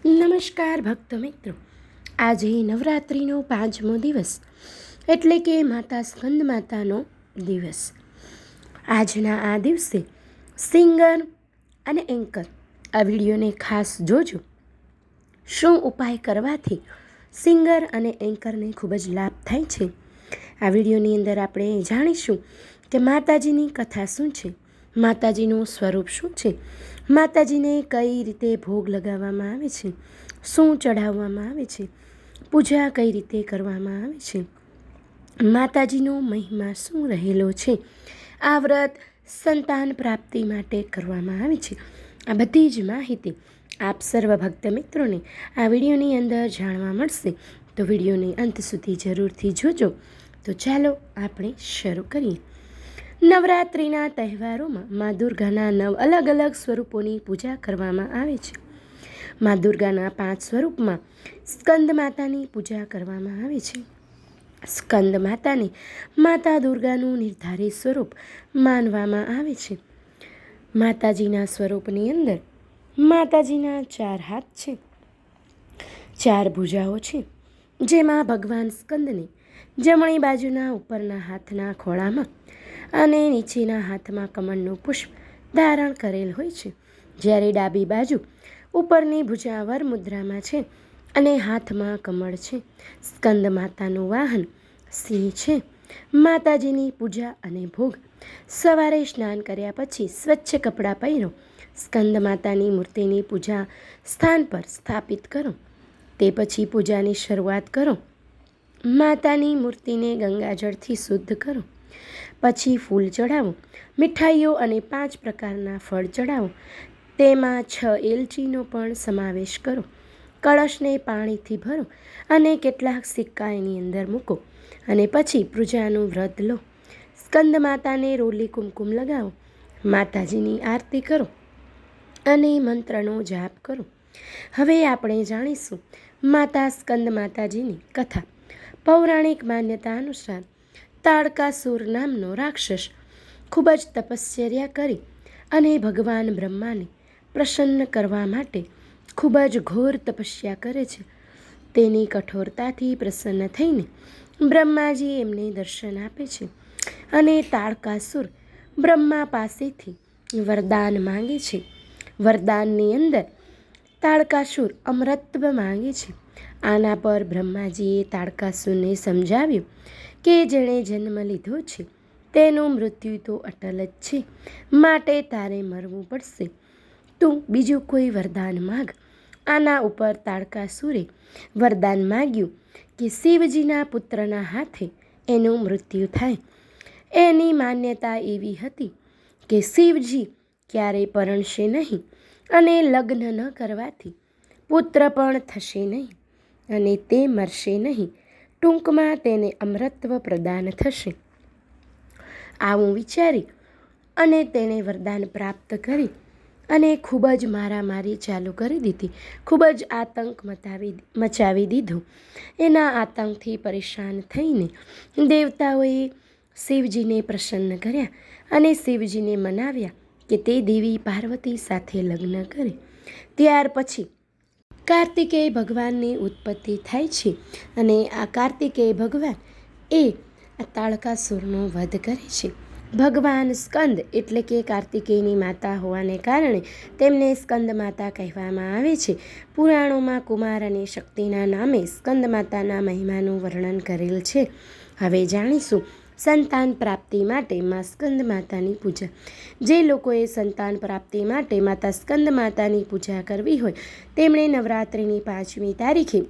નમસ્કાર ભક્ત મિત્રો, આજે નવરાત્રિનો 5મો દિવસ એટલે કે માતા સ્કંદ માતાનો દિવસ. આજના આ દિવસે સિંગર અને એન્કર આ વિડીયોને ખાસ જોજો. શું ઉપાય કરવાથી સિંગર અને એન્કરને ખૂબ જ લાભ થાય છે? આ વિડીયોની અંદર આપણે જાણીશું કે માતાજીની કથા શું છે, માતાજીનું સ્વરૂપ શું છે, માતાજીને કઈ રીતે ભોગ લગાવવામાં આવે છે, શું ચઢાવવામાં આવે છે, પૂજા કઈ રીતે કરવામાં આવે છે, માતાજીનો મહિમા શું રહેલો છે, આ વ્રત સંતાન પ્રાપ્તિ માટે કરવામાં આવે છે. આ બધી જ માહિતી આપ સર્વ ભક્ત મિત્રોને આ વિડીયોની અંદર જાણવા મળશે, તો વિડીયોને અંત સુધી જરૂરથી જોજો. તો ચાલો આપણે શરૂ કરીએ. નવરાત્રિના તહેવારોમાં મા દુર્ગાના 9 અલગ અલગ સ્વરૂપોની પૂજા કરવામાં આવે છે. મા દુર્ગાના 5 સ્વરૂપમાં સ્કંદ માતાની પૂજા કરવામાં આવે છે. સ્કંદ માતાને માતા દુર્ગાનું નિર્ધારિત સ્વરૂપ માનવામાં આવે છે. માતાજીના સ્વરૂપની અંદર માતાજીના 4 હાથ છે, 4 ભુજાઓ છે, જેમાં ભગવાન સ્કંદને જમણી બાજુના ઉપરના હાથના ખોળામાં અને નીચેના હાથમાં કમળનું પુષ્પ ધારણ કરેલ હોય છે, જ્યારે ડાબી બાજુ ઉપરની ભુજા વર મુદ્રામાં છે અને હાથમાં કમળ છે. સ્કંદ માતાનું વાહન સિંહ છે. માતાજીની પૂજા અને ભોગ. સવારે સ્નાન કર્યા પછી સ્વચ્છ કપડાં પહેરો, સ્કંદ માતાની મૂર્તિની પૂજા સ્થાન પર સ્થાપિત કરો. તે પછી પૂજાની શરૂઆત કરો. માતાની મૂર્તિને ગંગાજળથી શુદ્ધ કરો. પછી ફૂલ ચડાવો, મીઠાઈઓ અને 5 પ્રકારના ફળ ચડાવો. તેમાં 6 એલચીનો પણ સમાવેશ કરો. કળશને પાણીથી ભરો અને કેટલાક સિક્કા એની અંદર મૂકો અને પછી પૂજાનું વ્રત લો. સ્કંદ માતાને રોલી કુમકુમ લગાવો, માતાજીની આરતી કરો અને મંત્રનો જાપ કરો. હવે આપણે જાણીશું માતા સ્કંદ માતાજીની કથા. પૌરાણિક માન્યતા અનુસાર તાડકાસુર નામનો રાક્ષસ ખૂબ જ તપશ્ચર્યા કરી અને ભગવાન બ્રહ્માને પ્રસન્ન કરવા માટે ખૂબ જ ઘોર તપસ્યા કરે છે. તેની કઠોરતાથી પ્રસન્ન થઈને બ્રહ્માજી એમને દર્શન આપે છે અને તાડકાસુર બ્રહ્મા પાસેથી વરદાન માંગે છે. વરદાનની અંદર તાડકાસુર અમરત્વ માંગે છે. આના પર બ્રહ્માજીએ તાડકાસુરને સમજાવ્યું કે જેણે જન્મ લીધો છે તેનું મૃત્યુ તો અટલ જ છે, માટે તારે મરવું પડશે. તું બીજું કોઈ વરદાન માગ. આના ઉપર તાડકાસુરે વરદાન માગ્યું કે શિવજીના પુત્રના હાથે એનું મૃત્યુ થાય. એની માન્યતા એવી હતી કે શિવજી ક્યારેય પરણશે નહીં અને લગ્ન ન કરવાથી પુત્ર પણ થશે નહીં અને તે મરશે નહીં. ટૂંકમાં તેને અમરત્વ પ્રદાન થશે. આવું વિચારી અને તેણે વરદાન પ્રાપ્ત કરી અને ખૂબ જ મારામારી ચાલુ કરી દીધી. ખૂબ જ આતંક મચાવી દીધો. એના આતંકથી પરેશાન થઈને દેવતાઓએ શિવજીને પ્રસન્ન કર્યા અને શિવજીને મનાવ્યા કે તે દેવી પાર્વતી સાથે લગ્ન કરે. ત્યાર પછી કાર્તિકેય ભગવાનની ઉત્પત્તિ થાય છે અને આ કાર્તિકેય ભગવાન એ તાડકાસુરનો વધ કરે છે. ભગવાન સ્કંદ એટલે કે કાર્તિકેયની માતા હોવાને કારણે તેમને સ્કંદ માતા કહેવામાં આવે છે. પુરાણોમાં કુમાર અને શક્તિના નામે સ્કંદ માતાના મહિમાનું વર્ણન કરેલ છે. હવે જાણીશું સંતાન પ્રાપ્તિ માટે મા સ્કંદ માતાની પૂજા. જે લોકોએ સંતાન પ્રાપ્તિ માટે માતા સ્કંદ માતાની પૂજા કરવી હોય તેમણે નવરાત્રિની 5મી તારીખે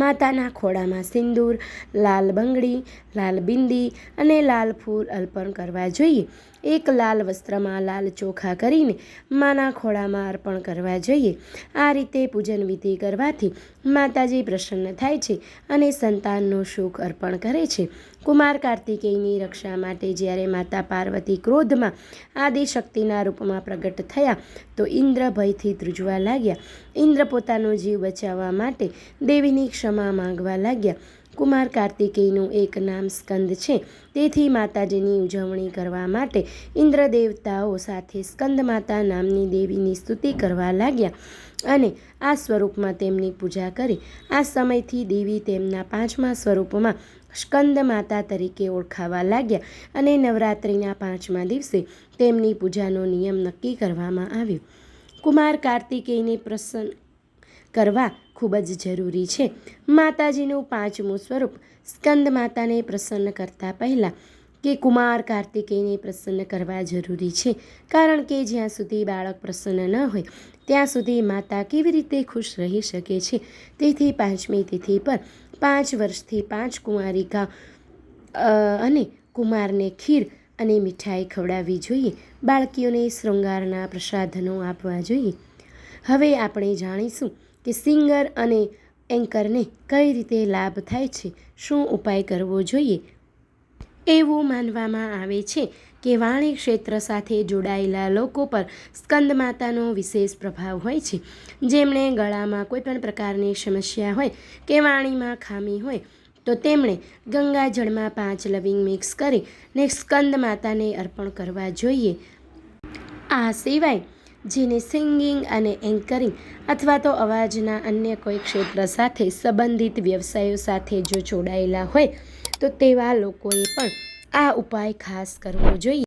માતાના ખોળામાં સિંદૂર, લાલ બંગડી, લાલ બિંદી અને લાલ ફૂલ અર્પણ કરવા જોઈએ. એક લાલ વસ્ત્રમાં લાલ ચોખા કરીને માના ખોળામાં અર્પણ કરવા જોઈએ. આ રીતે પૂજન વિધિ કરવાથી માતાજી પ્રસન્ન થાય છે અને સંતાનનો સુખ અર્પણ કરે છે. કુમાર કાર્તિકેયની રક્ષા માટે જ્યારે માતા પાર્વતી ક્રોધમાં આદિશક્તિના રૂપમાં પ્રગટ થયા તો ઇન્દ્ર ભયથી ધ્રુજવા લાગ્યા. ઇન્દ્ર પોતાનો જીવ બચાવવા માટે દેવીની ક્ષમા માંગવા લાગ્યા. કુમાર કાર્તિકેયનું એક નામ સ્કંદ છે. તેથી માતાજીની ઉજવણી કરવા માટે ઇન્દ્ર દેવતાઓ સાથે સ્કંદ માતા નામની દેવીની સ્તુતિ કરવા લાગ્યા અને આ સ્વરૂપમાં તેમની પૂજા કરી. આ સમયથી દેવી તેમના 5મા સ્વરૂપમાં સ્કંદ માતા તરીકે ઓળખાવા લાગ્યા અને નવરાત્રિના 5મા દિવસે તેમની પૂજાનો નિયમ નક્કી કરવામાં આવ્યો. કુમાર કાર્તિકેયને પ્રસન્ન કરવા ખૂબ જ જરૂરી છે. માતાજીનું 5મું સ્વરૂપ સ્કંદ માતાને પ્રસન્ન કરતા પહેલાં કે કુમાર કાર્તિકેયને પ્રસન્ન કરવા જરૂરી છે, કારણ કે જ્યાં સુધી બાળક પ્રસન્ન ન હોય ત્યાં સુધી માતા કેવી રીતે ખુશ રહી શકે છે. તેથી 5મી તિથિ પર 5 વર્ષથી 5 કુંવારિકા અને કુમારને ખીર અને મીઠાઈ ખવડાવવી જોઈએ. બાળકીઓને શૃંગારના પ્રસાધનો આપવા જોઈએ. હવે આપણે જાણીશું કે સિંગર અને એન્કરને કઈ રીતે લાભ થાય છે, શું ઉપાય કરવો જોઈએ. એવું માનવામાં આવે છે કે વાણી ક્ષેત્ર સાથે જોડાયેલા લોકો પર સ્કંદ માતાનો વિશેષ પ્રભાવ હોય છે. જેમણે ગળામાં કોઈપણ પ્રકારની સમસ્યા હોય કે વાણીમાં ખામી હોય તો તેમણે ગંગાજળમાં 5 લવિંગ મિક્સ કરીને સ્કંદ માતાને અર્પણ કરવા જોઈએ. આ સિવાય જેને સિંગિંગ અને એન્કરિંગ અથવા તો અવાજના અન્ય કોઈ ક્ષેત્ર સાથે સંબંધિત વ્યવસાયો સાથે જો જોડાયેલા હોય તો તેવા લોકોએ પણ આ ઉપાય ખાસ કરવો જોઈએ.